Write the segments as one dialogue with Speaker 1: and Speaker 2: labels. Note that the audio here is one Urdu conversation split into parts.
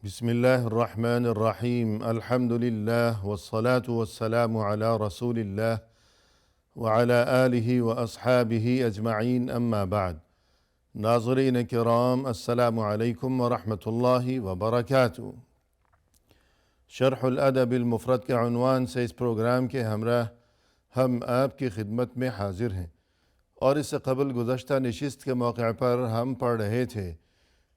Speaker 1: بسم الله الرحمن الرحيم الحمد لله والصلاة والسلام على رسول الله وعلى آله وأصحابه أجمعين أما بعد ناظرین کرام السلام علیکم ورحمۃ اللہ وبرکاتہ۔ شرح الادب المفرد کے عنوان سے اس پروگرام کے ہمراہ ہم آپ کی خدمت میں حاضر ہیں، اور اس سے قبل گزشتہ نشست کے موقع پر ہم پڑھ رہے تھے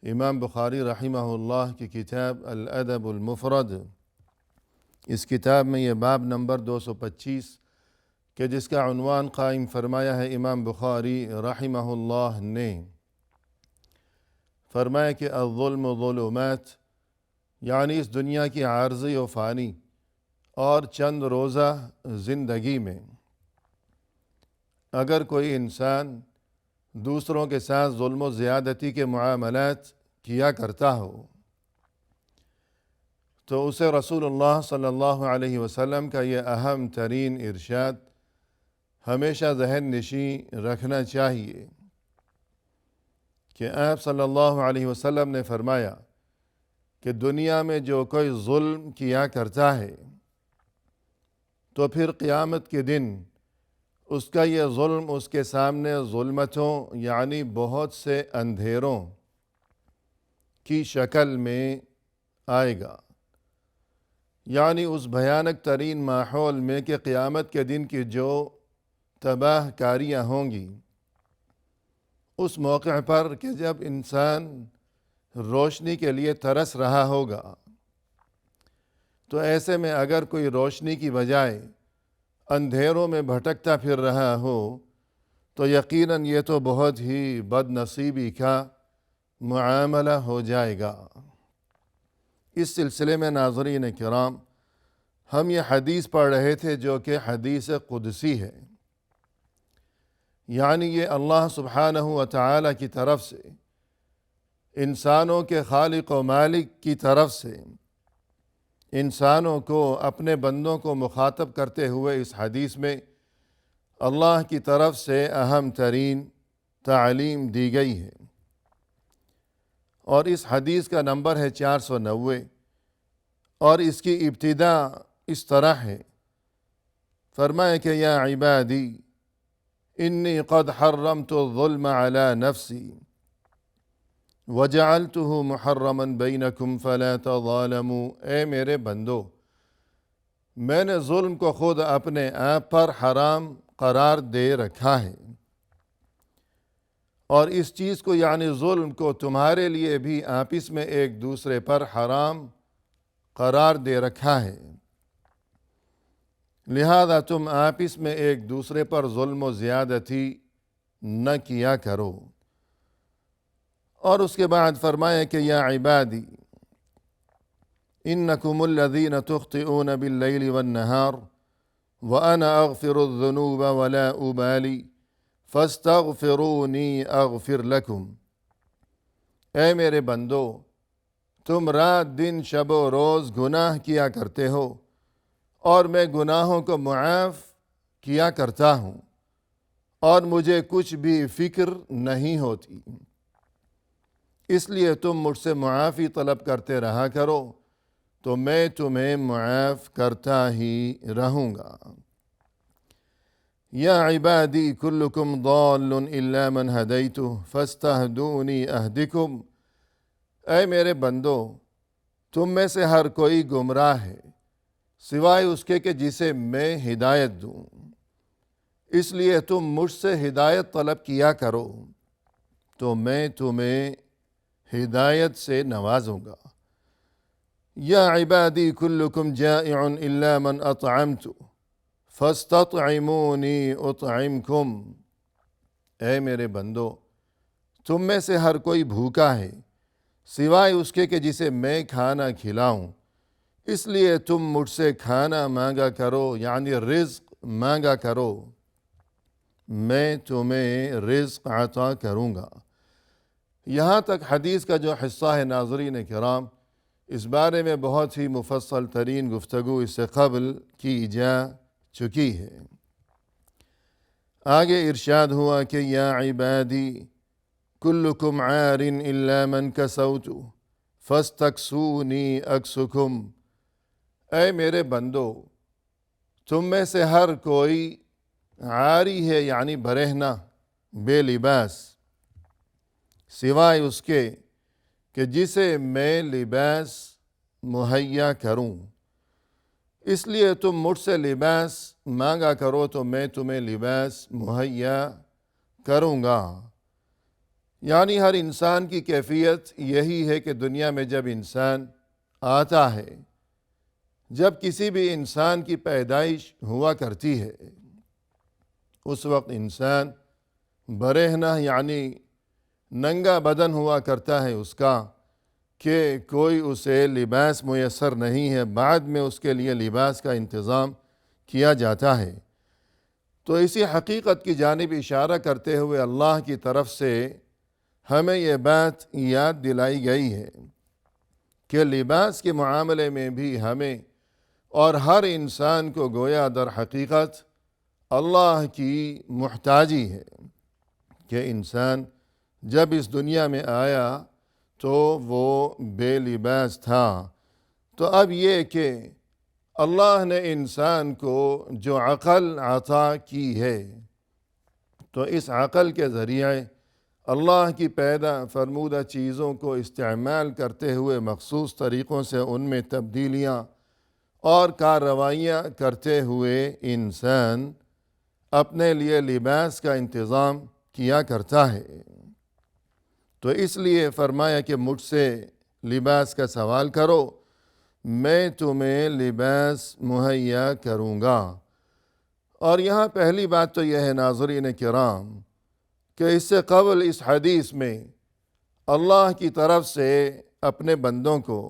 Speaker 1: امام بخاری رحمہ اللہ کی کتاب الادب المفرد۔ اس کتاب میں یہ باب نمبر 225 کہ جس کا عنوان قائم فرمایا ہے امام بخاری رحمہ اللہ نے، فرمایا کہ الظلم ظلمات، یعنی اس دنیا کی عارضی و فانی اور چند روزہ زندگی میں اگر کوئی انسان دوسروں کے ساتھ ظلم و زیادتی کے معاملات کیا کرتا ہو تو اسے رسول اللہ صلی اللہ علیہ وسلم کا یہ اہم ترین ارشاد ہمیشہ ذہن نشین رکھنا چاہیے کہ آپ صلی اللہ علیہ وسلم نے فرمایا کہ دنیا میں جو کوئی ظلم کیا کرتا ہے تو پھر قیامت کے دن اس کا یہ ظلم اس کے سامنے ظلمتوں یعنی بہت سے اندھیروں کی شکل میں آئے گا، یعنی اس بھیانک ترین ماحول میں کہ قیامت کے دن کی جو تباہ کاریاں ہوں گی، اس موقع پر کہ جب انسان روشنی کے لیے ترس رہا ہوگا، تو ایسے میں اگر کوئی روشنی کی بجائے اندھیروں میں بھٹکتا پھر رہا ہو تو یقیناً یہ تو بہت ہی بد نصیبی کا معاملہ ہو جائے گا۔ اس سلسلے میں ناظرین کرام ہم یہ حدیث پڑھ رہے تھے جو کہ حدیث قدسی ہے، یعنی یہ اللہ سبحانہ و تعالی کی طرف سے انسانوں کے خالق و مالک کی طرف سے انسانوں کو اپنے بندوں کو مخاطب کرتے ہوئے اس حدیث میں اللہ کی طرف سے اہم ترین تعلیم دی گئی ہے، اور اس حدیث کا نمبر ہے 490، اور اس کی ابتدا اس طرح ہے، فرمایا کہ یا عبادی انی قد حرمت الظلم علی نفسی وجعلته محرما بینکم فلا تظالموا، اے میرے بندو، میں نے ظلم کو خود اپنے آپ پر حرام قرار دے رکھا ہے، اور اس چیز کو یعنی ظلم کو تمہارے لیے بھی آپس میں ایک دوسرے پر حرام قرار دے رکھا ہے، لہذا تم آپس میں ایک دوسرے پر ظلم و زیادتی نہ کیا کرو۔ اور اس کے بعد فرمایا کہ یا عبادی انکم الذین تخطئون باللیل والنہار وانا اغفر الذنوب ولا ابالی فاستغفرونی اغفر لکم، اے میرے بندو، تم رات دن شب و روز گناہ کیا کرتے ہو اور میں گناہوں کو معاف کیا کرتا ہوں اور مجھے کچھ بھی فکر نہیں ہوتی، اس لیے تم مجھ سے معافی طلب کرتے رہا کرو تو میں تمہیں معاف کرتا ہی رہوں گا۔ یا عبادی کلکم ضال الا من ہدیتہ فاستہدونی اہدکم، اے میرے بندو، تم میں سے ہر کوئی گمراہ ہے سوائے اس کے کہ جسے میں ہدایت دوں، اس لیے تم مجھ سے ہدایت طلب کیا کرو تو میں تمہیں ہدایت سے نوازوں گا۔ یا عبادی کلکم جائع الا من اطعمت فاستطعمونی اطعمکم، اے میرے بندو، تم میں سے ہر کوئی بھوکا ہے سوائے اس کے کہ جسے میں کھانا کھلاؤں، اس لیے تم مجھ سے کھانا مانگا کرو یعنی رزق مانگا کرو، میں تمہیں رزق عطا کروں گا۔ یہاں تک حدیث کا جو حصہ ہے ناظرین کرام، اس بارے میں بہت ہی مفصل ترین گفتگو اس سے قبل کی جا چکی ہے۔ آگے ارشاد ہوا کہ یا عبادی کلکم عار الا من کسوت فَاسْتَكْسُونِي أَكْسُكُمْ، اے میرے بندو تم میں سے ہر کوئی عاری ہے، یعنی برہنہ، بے لباس، سوائے اس کے کہ جسے میں لباس مہیا کروں۔ اس لیے تم مجھ سے لباس مانگا کرو تو میں تمہیں لباس مہیا کروں گا۔ یعنی ہر انسان کی کیفیت یہی ہے کہ دنیا میں جب انسان آتا ہے، جب کسی بھی انسان کی پیدائش ہوا کرتی ہے، اس وقت انسان برہنہ یعنی ننگا بدن ہوا کرتا ہے اس کا، کہ کوئی اسے لباس میسر نہیں ہے، بعد میں اس کے لیے لباس کا انتظام کیا جاتا ہے۔ تو اسی حقیقت کی جانب اشارہ کرتے ہوئے اللہ کی طرف سے ہمیں یہ بات یاد دلائی گئی ہے کہ لباس کے معاملے میں بھی ہمیں اور ہر انسان کو گویا در حقیقت اللہ کی محتاجی ہے، کہ انسان جب اس دنیا میں آیا تو وہ بے لباس تھا۔ تو اب یہ کہ اللہ نے انسان کو جو عقل عطا کی ہے، تو اس عقل کے ذریعے اللہ کی پیدا فرمودہ چیزوں کو استعمال کرتے ہوئے مخصوص طریقوں سے ان میں تبدیلیاں اور کارروائیاں کرتے ہوئے انسان اپنے لیے لباس کا انتظام کیا کرتا ہے۔ تو اس لیے فرمایا کہ مجھ سے لباس کا سوال کرو، میں تمہیں لباس مہیا کروں گا۔ اور یہاں پہلی بات تو یہ ہے ناظرین کرام کہ اس سے قبل اس حدیث میں اللہ کی طرف سے اپنے بندوں کو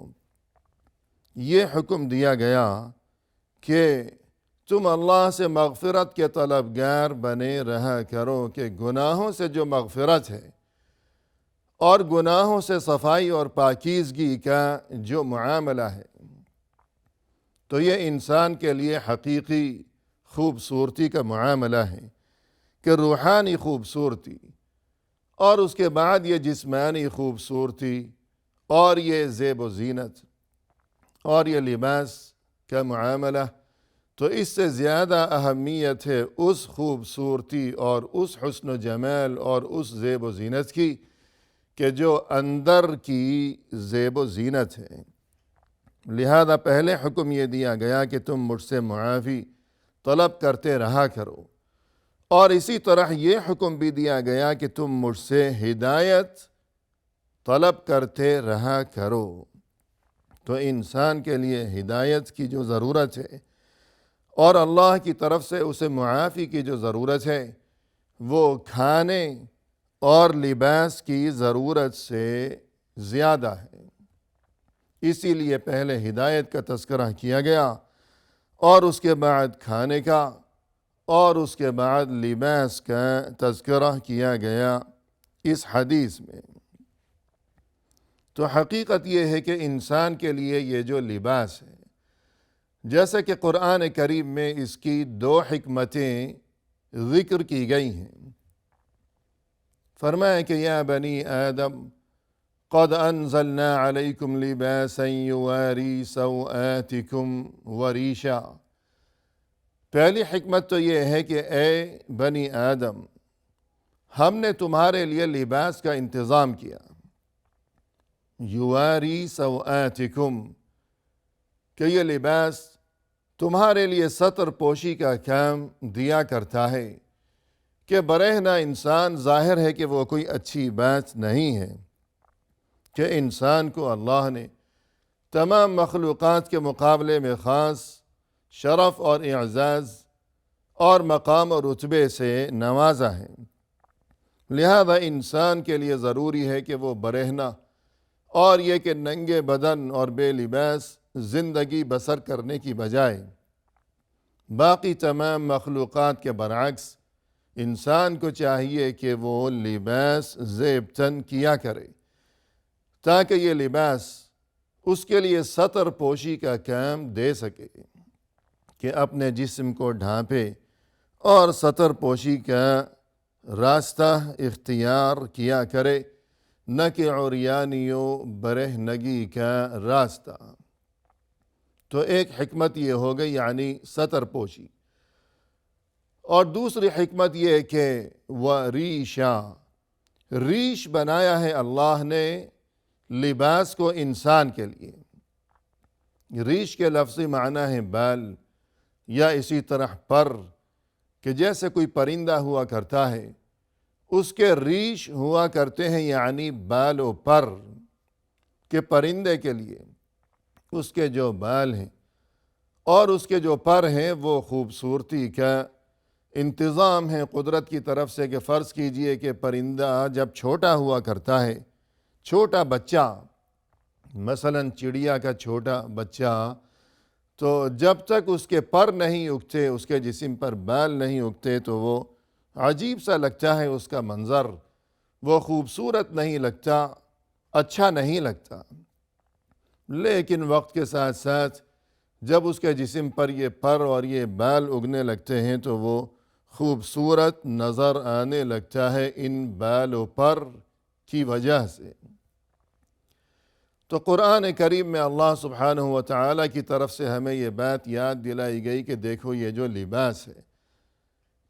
Speaker 1: یہ حکم دیا گیا کہ تم اللہ سے مغفرت کے طلبگار بنے رہا کرو، کہ گناہوں سے جو مغفرت ہے اور گناہوں سے صفائی اور پاکیزگی کا جو معاملہ ہے، تو یہ انسان کے لیے حقیقی خوبصورتی کا معاملہ ہے، کہ روحانی خوبصورتی اور اس کے بعد یہ جسمانی خوبصورتی اور یہ زیب و زینت اور یہ لباس کا معاملہ، تو اس سے زیادہ اہمیت ہے اس خوبصورتی اور اس حسن و جمال اور اس زیب و زینت کی کہ جو اندر کی زیب و زینت ہے۔ لہذا پہلے حکم یہ دیا گیا کہ تم مجھ سے معافی طلب کرتے رہا کرو، اور اسی طرح یہ حکم بھی دیا گیا کہ تم مجھ سے ہدایت طلب کرتے رہا کرو۔ تو انسان کے لیے ہدایت کی جو ضرورت ہے اور اللہ کی طرف سے اسے معافی کی جو ضرورت ہے، وہ کھانے اور لباس کی ضرورت سے زیادہ ہے۔ اسی لیے پہلے ہدایت کا تذکرہ کیا گیا اور اس کے بعد کھانے کا اور اس کے بعد لباس کا تذکرہ کیا گیا اس حدیث میں۔ تو حقیقت یہ ہے کہ انسان کے لیے یہ جو لباس ہے، جیسا کہ قرآن کریم میں اس کی 2 حکمتیں ذکر کی گئی ہیں۔ فرمایا کہ یا بنی آدم قد انزلنا علیکم لباسا یواری سوآتکم وریشا۔ پہلی حکمت تو یہ ہے کہ اے بنی آدم، ہم نے تمہارے لیے لباس کا انتظام کیا، یواری سوآتکم، کہ یہ لباس تمہارے لیے ستر پوشی کا کام دیا کرتا ہے، کہ برہنہ انسان ظاہر ہے کہ وہ کوئی اچھی بات نہیں ہے، کہ انسان کو اللہ نے تمام مخلوقات کے مقابلے میں خاص شرف اور اعزاز اور مقام اور رتبے سے نوازا ہے۔ لہذا انسان کے لیے ضروری ہے کہ وہ برہنہ اور یہ کہ ننگے بدن اور بے لباس زندگی بسر کرنے کی بجائے باقی تمام مخلوقات کے برعکس انسان کو چاہیے کہ وہ لباس زیب تن کیا کرے، تاکہ یہ لباس اس کے لیے ستر پوشی کا کام دے سکے، کہ اپنے جسم کو ڈھانپے اور ستر پوشی کا راستہ اختیار کیا کرے، نہ کہ عریانی و برہنگی کا راستہ۔ تو ایک حکمت یہ ہو گئی یعنی ستر پوشی، اور دوسری حکمت یہ کہ وَرِیشًا، ریش بنایا ہے اللہ نے لباس کو انسان کے لیے۔ ریش کے لفظی معنی ہے بال، یا اسی طرح پر، کہ جیسے کوئی پرندہ ہوا کرتا ہے اس کے ریش ہوا کرتے ہیں، یعنی بال و پر، کہ پرندے کے لیے اس کے جو بال ہیں اور اس کے جو پر ہیں وہ خوبصورتی کا انتظام ہے قدرت کی طرف سے۔ کہ فرض کیجئے کہ پرندہ جب چھوٹا ہوا کرتا ہے، چھوٹا بچہ، مثلا چڑیا کا چھوٹا بچہ، تو جب تک اس کے پر نہیں اگتے، اس کے جسم پر بال نہیں اگتے، تو وہ عجیب سا لگتا ہے، اس کا منظر وہ خوبصورت نہیں لگتا، اچھا نہیں لگتا۔ لیکن وقت کے ساتھ ساتھ جب اس کے جسم پر یہ پر اور یہ بال اگنے لگتے ہیں تو وہ خوبصورت نظر آنے لگتا ہے ان بال و پر کی وجہ سے۔ تو قرآن کریم میں اللہ سبحانہ و تعالیٰ کی طرف سے ہمیں یہ بات یاد دلائی گئی کہ دیکھو یہ جو لباس ہے،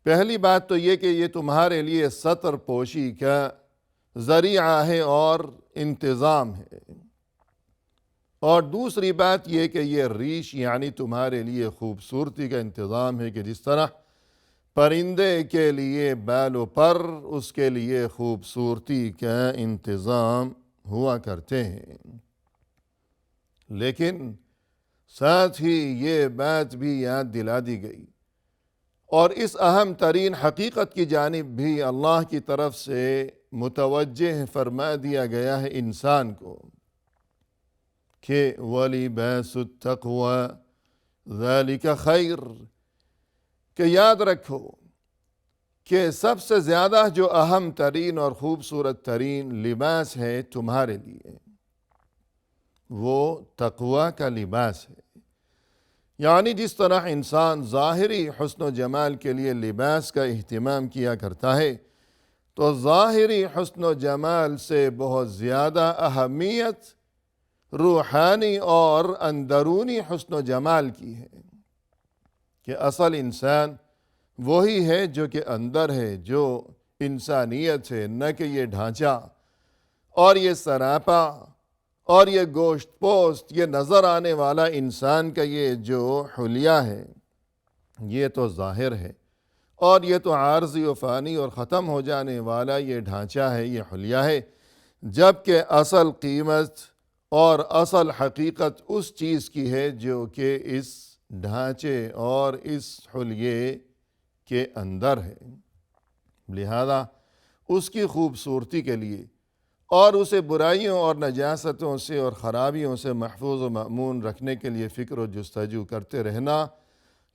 Speaker 1: پہلی بات تو یہ کہ یہ تمہارے لیے ستر پوشی کا ذریعہ ہے اور انتظام ہے، اور دوسری بات یہ کہ یہ ریش یعنی تمہارے لیے خوبصورتی کا انتظام ہے، کہ جس طرح پرندے کے لیے بال و پر، اس کے لیے خوبصورتی کا انتظام ہوا کرتے ہیں۔ لیکن ساتھ ہی یہ بات بھی یاد دلا دی گئی، اور اس اہم ترین حقیقت کی جانب بھی اللہ کی طرف سے متوجہ فرما دیا گیا ہے انسان کو، کہ وَلِبَاسُ التَّقْوَى ذَلِكَ خَيْرٌ، کہ یاد رکھو کہ سب سے زیادہ جو اہم ترین اور خوبصورت ترین لباس ہے تمہارے لیے، وہ تقوی کا لباس ہے۔ یعنی جس طرح انسان ظاہری حسن و جمال کے لیے لباس کا اہتمام کیا کرتا ہے، تو ظاہری حسن و جمال سے بہت زیادہ اہمیت روحانی اور اندرونی حسن و جمال کی ہے، کہ اصل انسان وہی ہے جو کہ اندر ہے، جو انسانیت ہے، نہ کہ یہ ڈھانچہ اور یہ سراپا اور یہ گوشت پوست، یہ نظر آنے والا انسان کا یہ جو حلیہ ہے، یہ تو ظاہر ہے، اور یہ تو عارضی و فانی اور ختم ہو جانے والا یہ ڈھانچہ ہے، یہ حلیہ ہے، جبکہ اصل قیمت اور اصل حقیقت اس چیز کی ہے جو کہ اس ڈھانچے اور اس حلیے کے اندر ہے۔ لہذا اس کی خوبصورتی کے لیے اور اسے برائیوں اور نجاستوں سے اور خرابیوں سے محفوظ و مأمون رکھنے کے لیے فکر و جستجو کرتے رہنا،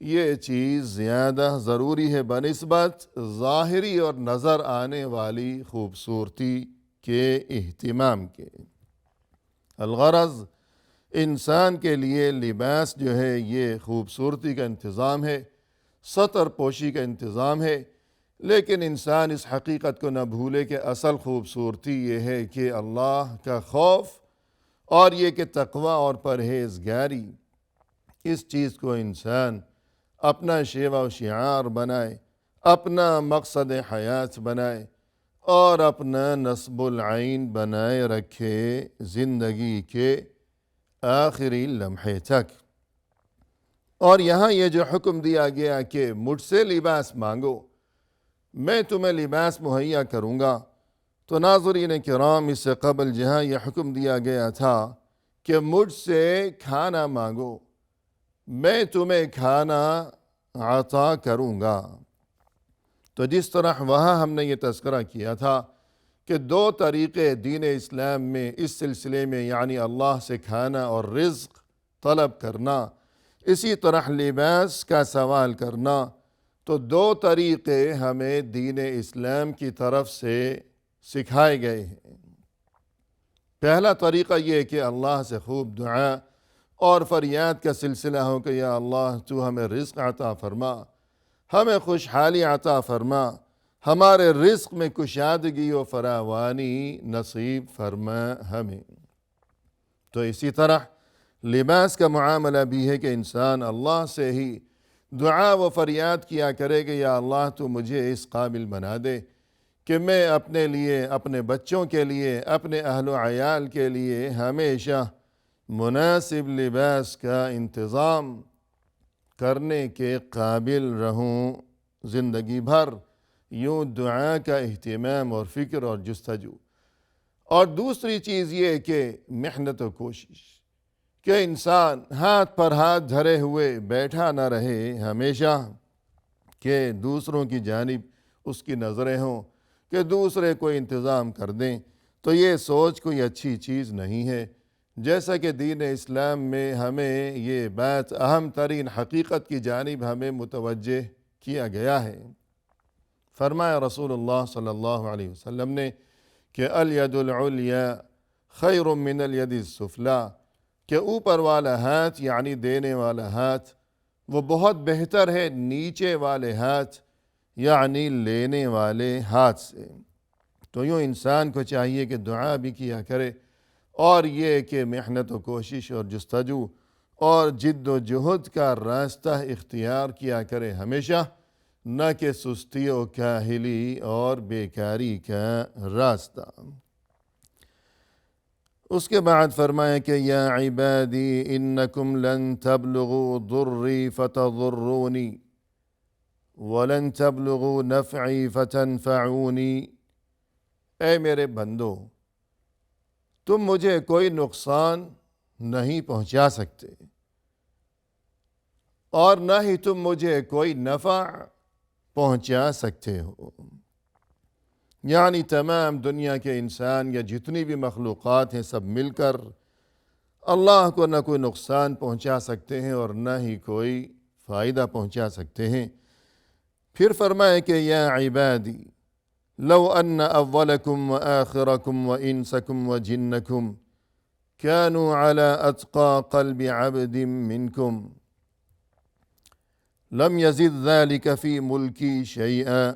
Speaker 1: یہ چیز زیادہ ضروری ہے بنسبت ظاہری اور نظر آنے والی خوبصورتی کے اہتمام کے۔ الغرض انسان کے لیے لباس جو ہے یہ خوبصورتی کا انتظام ہے، ستر پوشی کا انتظام ہے، لیکن انسان اس حقیقت کو نہ بھولے کہ اصل خوبصورتی یہ ہے کہ اللہ کا خوف اور یہ کہ تقوی اور پرہیزگاری، اس چیز کو انسان اپنا شیوہ و شعار بنائے، اپنا مقصد حیات بنائے اور اپنا نصب العین بنائے رکھے زندگی کے آخری لمحے تک۔ اور یہاں یہ جو حکم دیا گیا کہ مجھ سے لباس مانگو، میں تمہیں لباس مہیا کروں گا، تو ناظرین کرام اس سے قبل جہاں یہ حکم دیا گیا تھا کہ مجھ سے کھانا مانگو، میں تمہیں کھانا عطا کروں گا، تو جس طرح وہاں ہم نے یہ تذکرہ کیا تھا کہ دو طریقے دین اسلام میں اس سلسلے میں، یعنی اللہ سے کھانا اور رزق طلب کرنا، اسی طرح لباس کا سوال کرنا، تو دو طریقے ہمیں دین اسلام کی طرف سے سکھائے گئے ہیں۔ پہلا طریقہ یہ کہ اللہ سے خوب دعا اور فریاد کا سلسلہ ہو کہ یا اللہ تو ہمیں رزق عطا فرما، ہمیں خوشحالی عطا فرما، ہمارے رزق میں کشادگی و فراوانی نصیب فرما ہمیں۔ تو اسی طرح لباس کا معاملہ بھی ہے کہ انسان اللہ سے ہی دعا و فریاد کیا کرے کہ یا اللہ تو مجھے اس قابل بنا دے کہ میں اپنے لیے، اپنے بچوں کے لیے، اپنے اہل و عیال کے لیے ہمیشہ مناسب لباس کا انتظام کرنے کے قابل رہوں زندگی بھر۔ یوں دعا کا اہتمام اور فکر اور جستجو۔ اور دوسری چیز یہ کہ محنت و کوشش، کہ انسان ہاتھ پر ہاتھ دھرے ہوئے بیٹھا نہ رہے ہمیشہ، کہ دوسروں کی جانب اس کی نظریں ہوں کہ دوسرے کوئی انتظام کر دیں، تو یہ سوچ کوئی اچھی چیز نہیں ہے۔ جیسا کہ دین اسلام میں ہمیں یہ بات اہم ترین حقیقت کی جانب ہمیں متوجہ کیا گیا ہے۔ فرمایا رسول اللہ صلی اللہ علیہ وسلم نے کہ الید العلیٰ خیر من الید السفلیٰ، کہ اوپر والا ہاتھ یعنی دینے والا ہاتھ وہ بہت بہتر ہے نیچے والے ہاتھ یعنی لینے والے ہاتھ سے۔ تو یوں انسان کو چاہیے کہ دعا بھی کیا کرے، اور یہ کہ محنت و کوشش اور جستجو اور جد و جہد کا راستہ اختیار کیا کرے ہمیشہ، نہ کہ سستی و کاہلی اور بیکاری کا راستہ۔ اس کے بعد فرمایا کہ یا عبادی انکم لن تبلغوا ضری فتضرونی ولن تبلغوا نفعی فتنفعونی، اے میرے بندو تم مجھے کوئی نقصان نہیں پہنچا سکتے اور نہ ہی تم مجھے کوئی نفع پہنچا سکتے ہو۔ یعنی تمام دنیا کے انسان یا جتنی بھی مخلوقات ہیں سب مل کر اللہ کو نہ کوئی نقصان پہنچا سکتے ہیں اور نہ ہی کوئی فائدہ پہنچا سکتے ہیں۔ پھر فرمائے کہ یا عبادی لو ان اولکم و آخرکم و انسکم و جنکم كانوا على اتقى قلب عبد منکم لم يزد ذلك في ملکی شیئا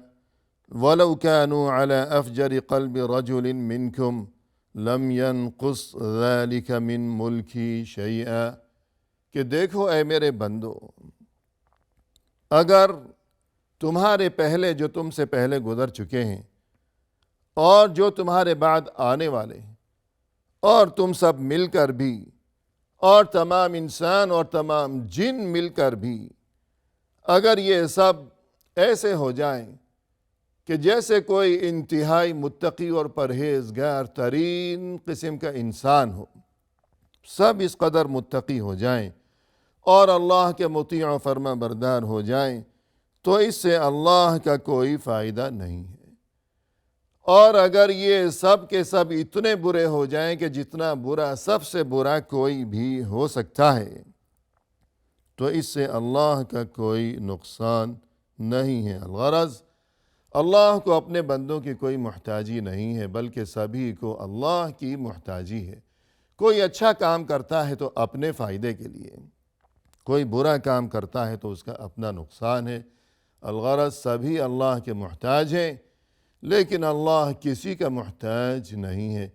Speaker 1: ولو كانوا على افجر قلب رجل منکم لم ينقص ذلك من ملکی شیئا، کہ دیکھو اے میرے بندو، اگر تمہارے پہلے جو تم سے پہلے گزر چکے ہیں اور جو تمہارے بعد آنے والے ہیں اور تم سب مل کر بھی اور تمام انسان اور تمام جن مل کر بھی اگر یہ سب ایسے ہو جائیں کہ جیسے کوئی انتہائی متقی اور پرہیزگار ترین قسم کا انسان ہو، سب اس قدر متقی ہو جائیں اور اللہ کے مطیع و فرما بردار ہو جائیں، تو اس سے اللہ کا کوئی فائدہ نہیں ہے۔ اور اگر یہ سب کے سب اتنے برے ہو جائیں کہ جتنا برا سب سے برا کوئی بھی ہو سکتا ہے، تو اس سے اللہ کا کوئی نقصان نہیں ہے۔ الغرض اللہ کو اپنے بندوں کی کوئی محتاجی نہیں ہے، بلکہ سبھی کو اللہ کی محتاجی ہے۔ کوئی اچھا کام کرتا ہے تو اپنے فائدے کے لیے، کوئی برا کام کرتا ہے تو اس کا اپنا نقصان ہے۔ الغرض سبھی اللہ کے محتاج ہیں، لیکن اللہ کسی کا محتاج نہیں ہے۔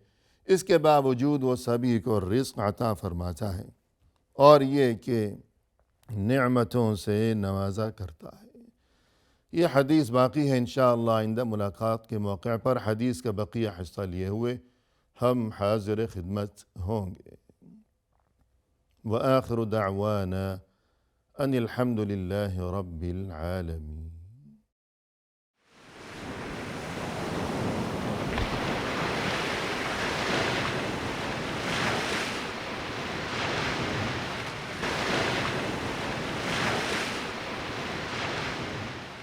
Speaker 1: اس کے باوجود وہ سبھی کو رزق عطا فرماتا ہے اور یہ کہ نعمتوں سے نوازا کرتا ہے۔ یہ حدیث باقی ہے، انشاءاللہ آئندہ ملاقات کے موقع پر حدیث کا بقیہ حصہ لیے ہوئے ہم حاضر خدمت ہوں گے۔ وآخر دعوانا ان الحمد للہ رب العالمین۔